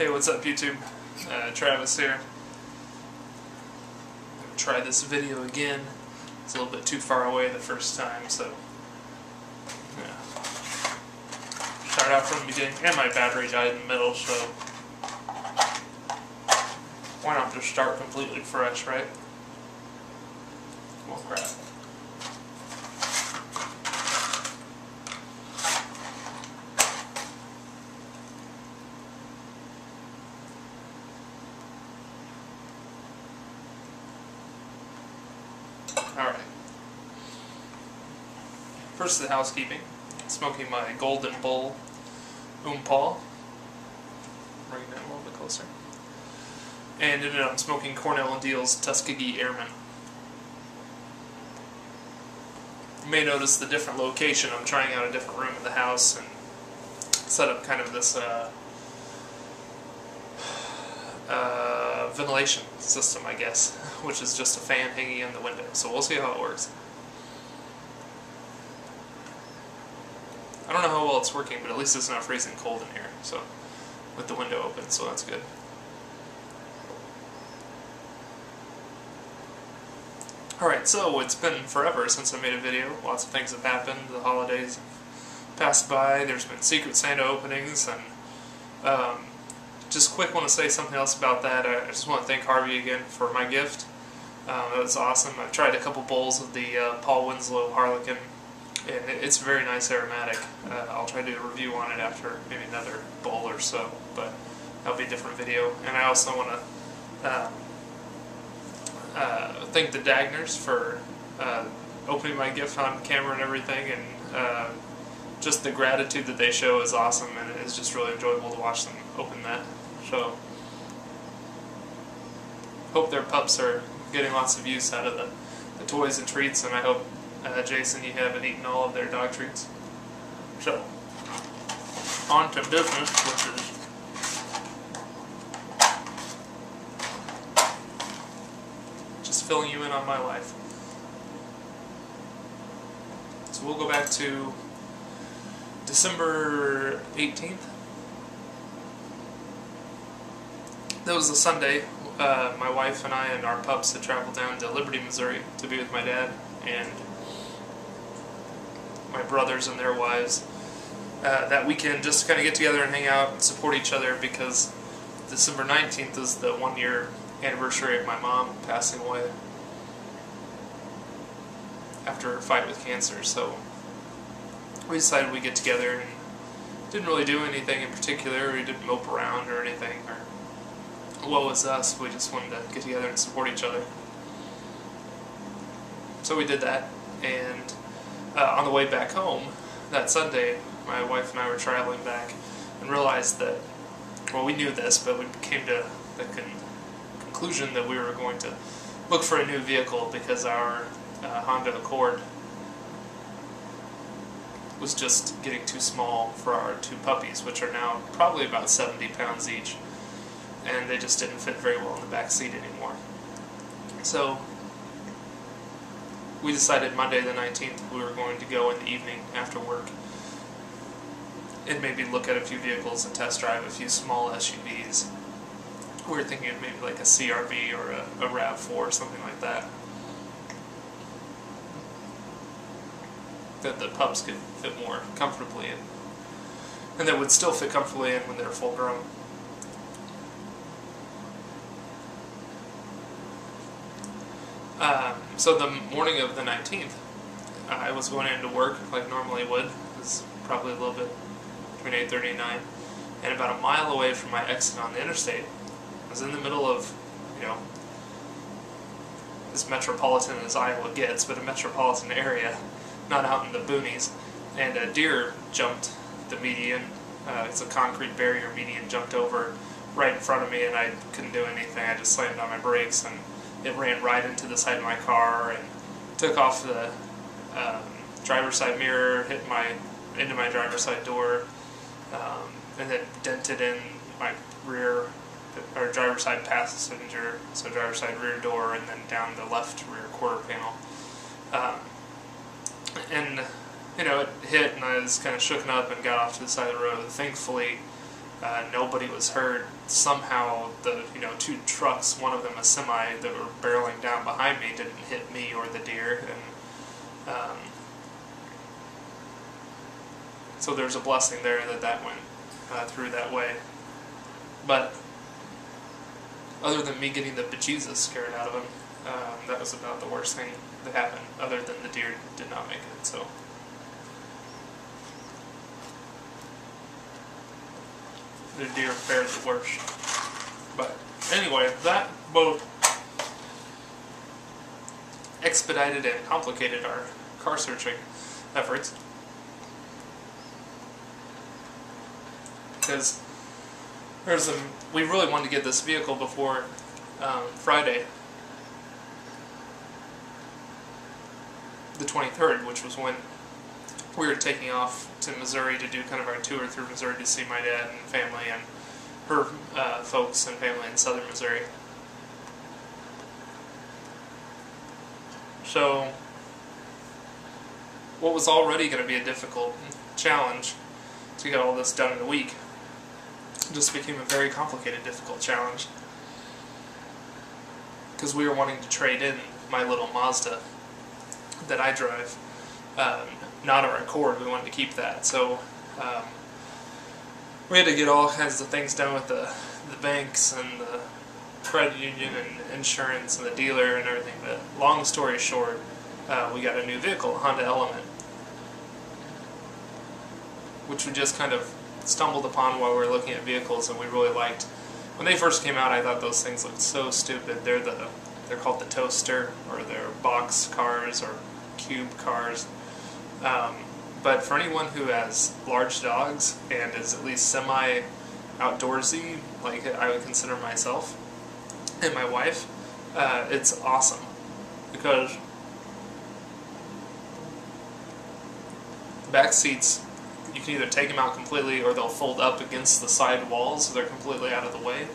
Hey, what's up YouTube? Travis here. I'm gonna try this video again. It's a little bit too far away the first time, so yeah. Start out from the beginning, and my battery died in the middle, so why not just start completely fresh, right? Well, crap. Alright. First, the housekeeping. Smoking my Golden Bull Paul. Bring that a little bit closer. And ended up smoking Cornell and Deal's Tuskegee Airman. You may notice the different location. I'm trying out a different room in the house and set up kind of this ventilation system, I guess, which is just a fan hanging in the window. So we'll see how it works. I don't know how well it's working, but at least it's not freezing cold in here, so with the window open, so that's good. Alright, so it's been forever since I made a video. Lots of things have happened. The holidays passed by. There's been Secret Santa openings, and just quick want to say something else about that. I just want to thank Harvey again for my gift. That was awesome. I've tried a couple bowls of the Paul Winslow Harlequin, and it's very nice aromatic. I'll try to do a review on it after maybe another bowl or so, but that'll be a different video. And I also want to thank the Dagners for opening my gift on camera and everything, and just the gratitude that they show is awesome, and it's just really enjoyable to watch them open that. So, hope their pups are getting lots of use out of the toys and treats, and I hope, Jason, you haven't eaten all of their dog treats. So, on to business, which is just filling you in on my life. So we'll go back to December 18th. That was a Sunday. My wife and I and our pups had traveled down to Liberty, Missouri to be with my dad and my brothers and their wives that weekend, just to kind of get together and hang out and support each other, because December 19th is the 1-year anniversary of my mom passing away after her fight with cancer. So we decided we'd get together, and didn't really do anything in particular. We didn't mope around or anything, or woe is us. We just wanted to get together and support each other. So we did that, and on the way back home that Sunday, my wife and I were traveling back and realized that, well, we knew this, but we came to the conclusion that we were going to look for a new vehicle because our Honda Accord was just getting too small for our two puppies, which are now probably about 70 pounds each, and they just didn't fit very well in the back seat anymore. So we decided Monday the 19th we were going to go in the evening after work and maybe look at a few vehicles and test drive a few small SUVs. We were thinking of maybe like a CR-V or a RAV4 or something like that the pups could fit more comfortably in, and that would still fit comfortably in when they're full grown. So the morning of the 19th, I was going into work like normally would. It was probably a little bit between 8:30 and 9, and about a mile away from my exit on the interstate, I was in the middle of, as metropolitan as Iowa gets, but a metropolitan area, not out in the boonies, and a deer jumped the median. It's a concrete barrier median, jumped over right in front of me, and I couldn't do anything. I just slammed on my brakes, and it ran right into the side of my car and took off the driver's side mirror, hit into my driver's side door, and then dented in my rear, or driver's side passenger, so driver's side rear door, and then down the left rear quarter panel. And it hit, and I was kind of shooken up and got off to the side of the road. Thankfully, Nobody was hurt. Somehow the two trucks, one of them a semi, that were barreling down behind me didn't hit me or the deer, and so there's a blessing there that went through that way. But other than me getting the bejesus scared out of him, that was about the worst thing that happened, other than the deer did not make it. So the deer fared the worst. But anyway, that both expedited and complicated our car searching efforts, because we really wanted to get this vehicle before Friday, the 23rd, which was when we were taking off to Missouri to do kind of our tour through Missouri to see my dad and family and her folks and family in southern Missouri. So what was already going to be a difficult challenge to get all this done in a week just became a very complicated, difficult challenge, because we were wanting to trade in my little Mazda that I drive, not our Accord. We wanted to keep that, so we had to get all kinds of things done with the banks and the credit union and insurance and the dealer and everything. But long story short, we got a new vehicle, a Honda Element, which we just kind of stumbled upon while we were looking at vehicles, and we really liked. When they first came out, I thought those things looked so stupid. They're called the Toaster, or they're box cars or cube cars. But for anyone who has large dogs and is at least semi-outdoorsy, like I would consider myself and my wife, it's awesome, because the back seats, you can either take them out completely or they'll fold up against the side walls so they're completely out of the way.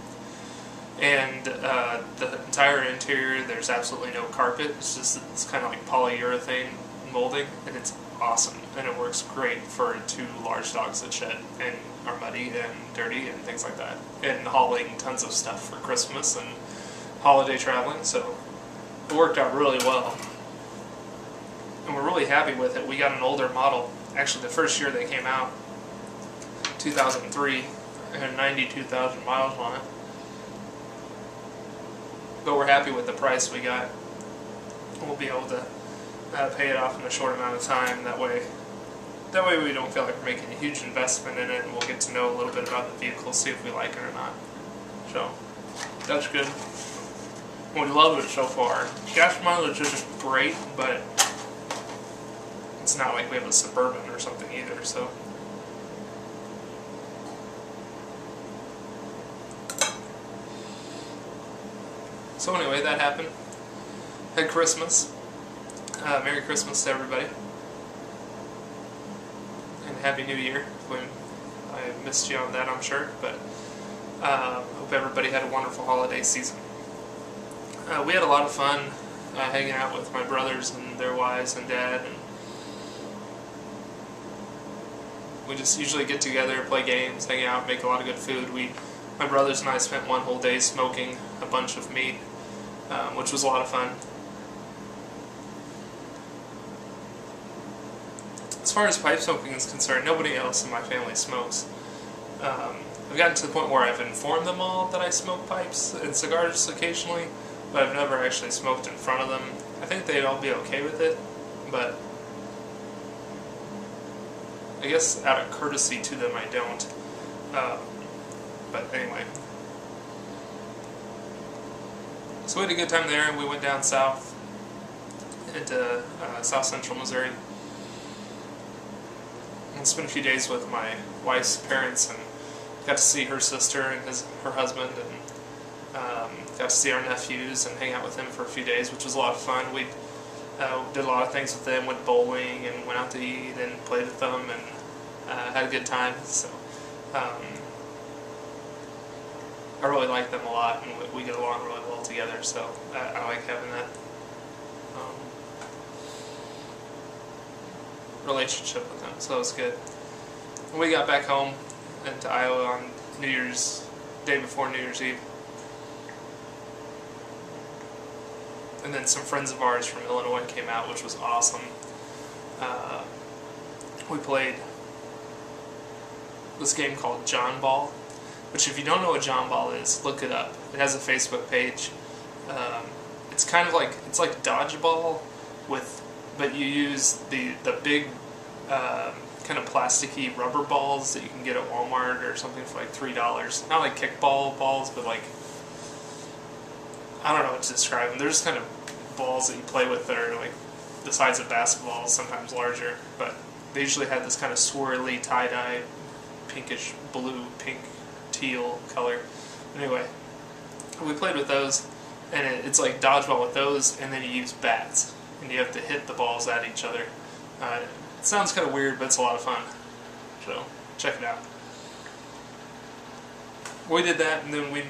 And the entire interior, there's absolutely no carpet. It's kind of like polyurethane molding, and it's awesome. And it works great for two large dogs that shed and are muddy and dirty and things like that. And hauling tons of stuff for Christmas and holiday traveling, so it worked out really well. And we're really happy with it. We got an older model. Actually, the first year they came out, 2003, it had 92,000 miles on it. But we're happy with the price we got. We'll be able to pay it off in a short amount of time. That way we don't feel like we're making a huge investment in it, and we'll get to know a little bit about the vehicle, see if we like it or not. So that's good. We love it so far. Gas mileage isn't great, but it's not like we have a Suburban or something either, so. So anyway, that happened. Had Christmas. Merry Christmas to everybody. And Happy New Year. I missed you on that, I'm sure, but hope everybody had a wonderful holiday season. We had a lot of fun hanging out with my brothers and their wives and dad, and we just usually get together, play games, hang out, make a lot of good food. My brothers and I spent one whole day smoking a bunch of meat, which was a lot of fun. As far as pipe smoking is concerned, nobody else in my family smokes. I've gotten to the point where I've informed them all that I smoke pipes and cigars occasionally, but I've never actually smoked in front of them. I think they'd all be okay with it, but I guess out of courtesy to them I don't. But anyway. So we had a good time there, and we went down south into south central Missouri and spent a few days with my wife's parents, and got to see her sister and her husband, and got to see our nephews and hang out with them for a few days, which was a lot of fun. We did a lot of things with them, went bowling and went out to eat and played with them, and had a good time. So I really like them a lot, and we get along really well together, so I like having that relationship with them, so it was good. When we got back home into Iowa on day before New Year's Eve. And then some friends of ours from Illinois came out, which was awesome. We played this game called John Ball, which if you don't know what John Ball is, look it up. It has a Facebook page. It's kind of like, it's like dodgeball but you use the big kind of plasticky rubber balls that you can get at Walmart or something for like $3. Not like kickball balls, but like, I don't know what to describe them. They're just kind of balls that you play with that are like the size of basketballs, sometimes larger, but they usually had this kind of swirly tie-dye pinkish blue, pink, teal color. Anyway, we played with those, and it's like dodgeball with those, and then you use bats, and you have to hit the balls at each other. It sounds kind of weird, but it's a lot of fun, so check it out. We did that, and then we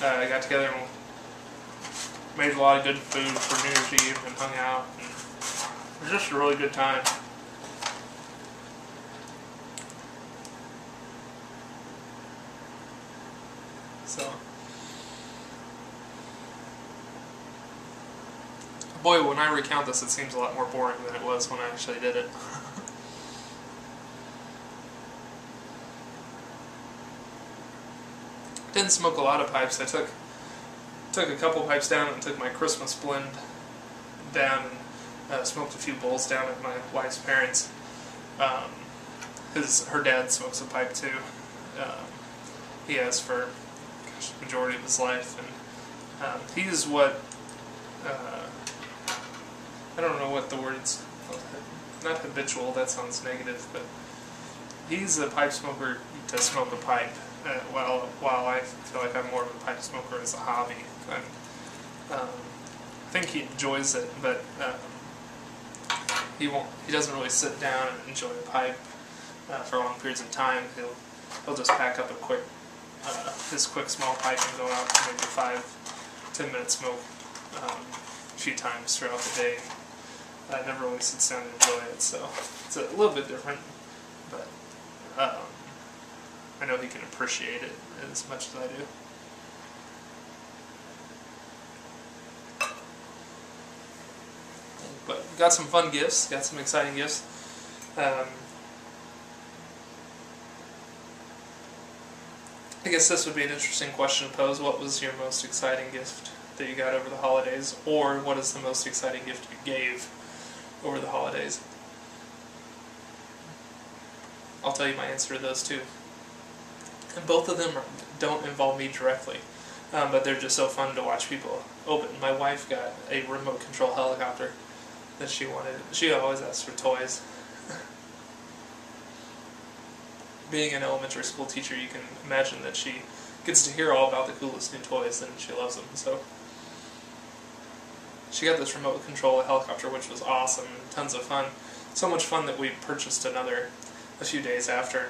got together and made a lot of good food for New Year's Eve and hung out, and it was just a really good time. So, boy, when I recount this, it seems a lot more boring than it was when I actually did it. Didn't smoke a lot of pipes. I took a couple pipes down and took my Christmas blend down and smoked a few bowls down at my wife's parents'. Her dad smokes a pipe too. He has for the majority of his life, and he is what I don't know what the word's, not habitual, that sounds negative, but he's a pipe smoker to smoke a pipe, while I feel like I'm more of a pipe smoker as a hobby. I think he enjoys it, but he doesn't really sit down and enjoy a pipe for long periods of time. He'll just pack up his quick small pipe and go out for maybe 5-10 minute smoke a few times throughout the day. I never really sits down and enjoy it, so it's a little bit different, but I know he can appreciate it as much as I do. But got some fun gifts, got some exciting gifts. I guess this would be an interesting question to pose. What was your most exciting gift that you got over the holidays? Or what is the most exciting gift you gave over the holidays? I'll tell you my answer to those two. And both of them don't involve me directly, but they're just so fun to watch people open. My wife got a remote control helicopter that she wanted. She always asks for toys. Being an elementary school teacher, you can imagine that she gets to hear all about the coolest new toys and she loves them. So she got this remote control helicopter, which was awesome and tons of fun. So much fun that we purchased another a few days after.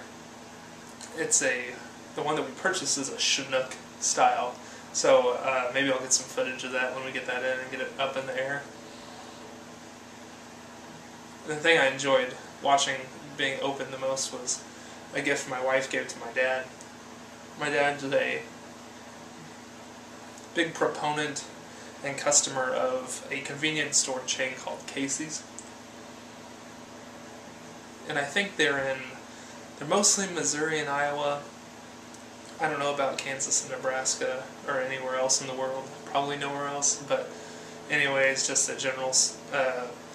The one that we purchased is a Chinook style, so maybe I'll get some footage of that when we get that in and get it up in the air. The thing I enjoyed watching being opened the most was a gift my wife gave to my dad. My dad's a big proponent and customer of a convenience store chain called Casey's. And I think they're mostly Missouri and Iowa. I don't know about Kansas and Nebraska or anywhere else in the world. Probably nowhere else. But anyway, it's just a general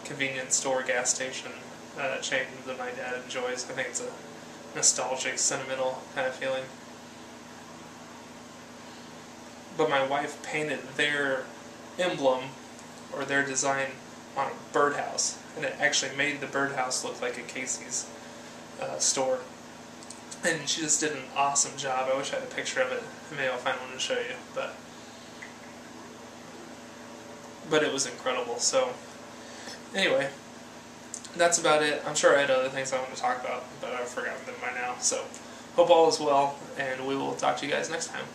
convenience store, gas station chain that my dad enjoys. I think it's a nostalgic, sentimental kind of feeling. But my wife painted their emblem or their design on a birdhouse, and it actually made the birdhouse look like a Casey's store. And she just did an awesome job. I wish I had a picture of it. Maybe I'll find one to show you. But it was incredible. So anyway, that's about it. I'm sure I had other things I wanted to talk about, but I've forgotten them by now. So hope all is well, and we will talk to you guys next time.